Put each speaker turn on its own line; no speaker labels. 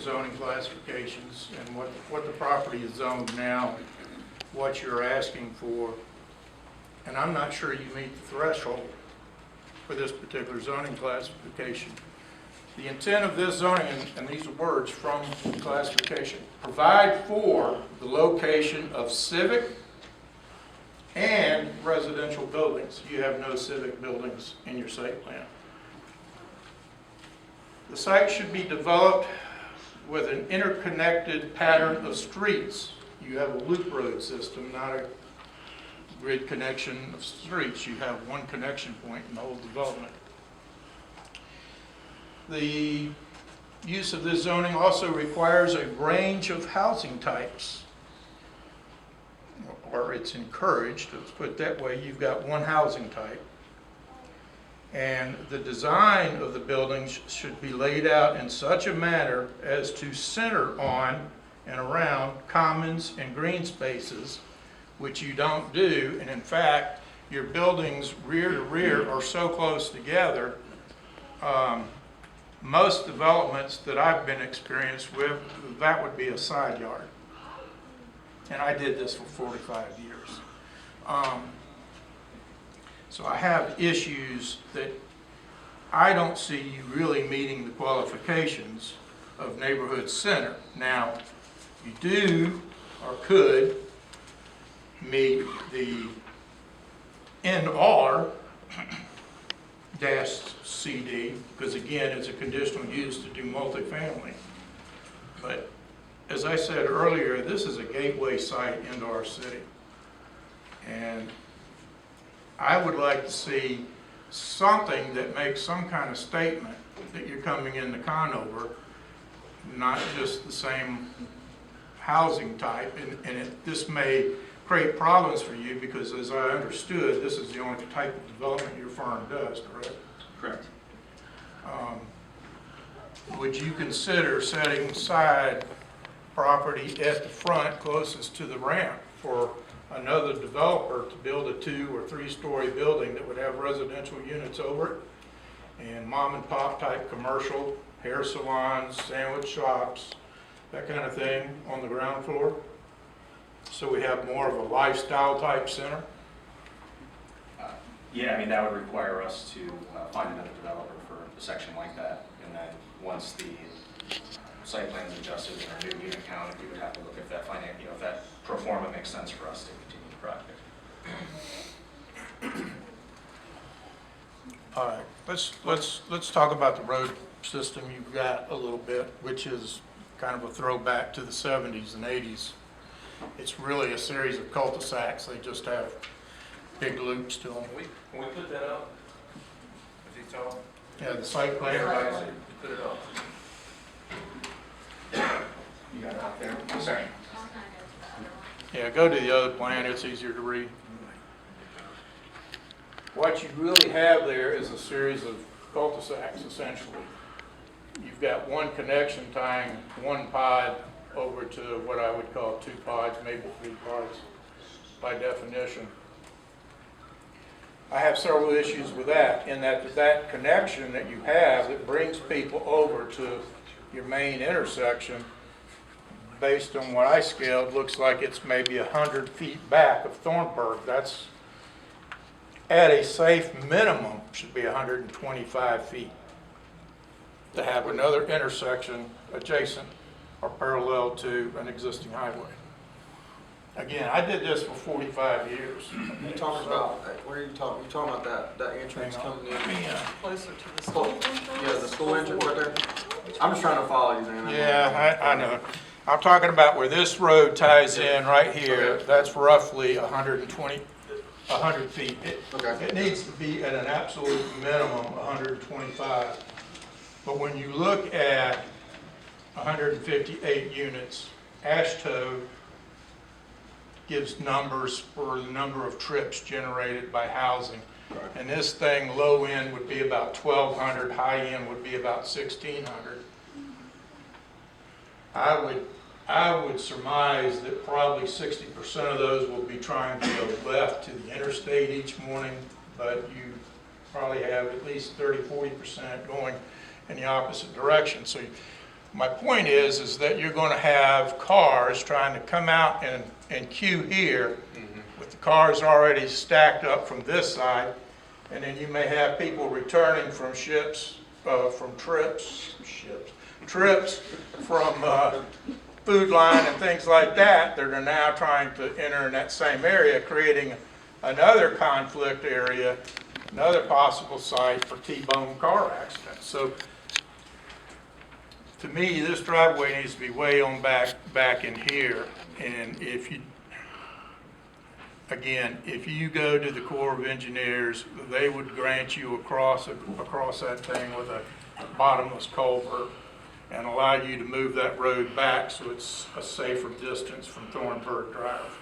zoning classifications and what the property is zoned now, what you're asking for, and I'm not sure you meet the threshold for this particular zoning classification. The intent of this zoning, and these are words from the classification, provide for the location of civic and residential buildings. You have no civic buildings in your site plan. The site should be developed with an interconnected pattern of streets. You have a loop road system, not a grid connection of streets. You have one connection point in the whole development. The use of this zoning also requires a range of housing types, or it's encouraged, let's put it that way. You've got one housing type. And the design of the buildings should be laid out in such a manner as to center on and around commons and green spaces, which you don't do. And in fact, your buildings rear to rear are so close together. Most developments that I've been experienced with, that would be a side yard. And I did this for 45 years. So I have issues that I don't see you really meeting the qualifications of neighborhood center. Now, you do or could meet the NR -CD, because again, it's a conditional use to do multifamily. But as I said earlier, this is a gateway site into our city. And I would like to see something that makes some kind of statement that you're coming into Conover, not just the same housing type. And this may create problems for you because, as I understood, this is the only type of development your firm does, correct?
Correct.
Would you consider setting aside property at the front closest to the ramp for another developer to build a 2- or 3-story building that would have residential units over it and mom and pop type commercial, hair salons, sandwich shops, that kind of thing on the ground floor? So we have more of a lifestyle type center?
Yeah, I mean, that would require us to find another developer for a section like that. And then once the site plan is adjusted in our new unit count, we would have to look at that if that pro forma makes sense for us to continue the project.
All right, let's talk about the road system you've got a little bit, which is kind of a throwback to the 70s and 80s. It's really a series of cul-de-sacs. They just have big loops to them.
Can we put that up? Is he talking?
Yeah, the site plan.
Put it up.
You got it out there? Sorry.
Yeah, go to the other plan. It's easier to read. What you really have there is a series of cul-de-sacs, essentially. You've got one connection tying one pod over to what I would call 2 pods, maybe 3 pods by definition. I have several issues with that, in that connection that you have that brings people over to your main intersection, based on what I scaled, looks like it's maybe 100 feet back of Thornburg. That's at a safe minimum should be 125 feet to have another intersection adjacent or parallel to an existing highway. Again, I did this for 45 years.
You talking about, where are you talking? You talking about that entrance coming in?
Closer to the school entrance?
Yeah, the school entrance right there. I'm just trying to follow you, man.
Yeah, I know. I'm talking about where this road ties in right here.
Okay.
That's roughly 100 feet.
Okay.
It needs to be at an absolute minimum 125. But when you look at 158 units, ASHTO gives numbers for the number of trips generated by housing.
Right.
And this thing, low end would be about 1,200, high end would be about 1,600. I would surmise that probably 60% of those will be trying to go left to the interstate each morning, but you probably have at least 30-40% going in the opposite direction. So My point is that you're gonna have cars trying to come out and queue here with the cars already stacked up from this side, and then you may have people returning from trips from Food Line and things like that are now trying to enter in that same area, creating another conflict area, another possible site for T-bone car accidents. So to me, this driveway needs to be way on back in here. And if you, again, if you go to the Corps of Engineers, they would grant you across that thing with a bottomless culvert and allow you to move that road back so it's a safer distance from Thornburg Drive.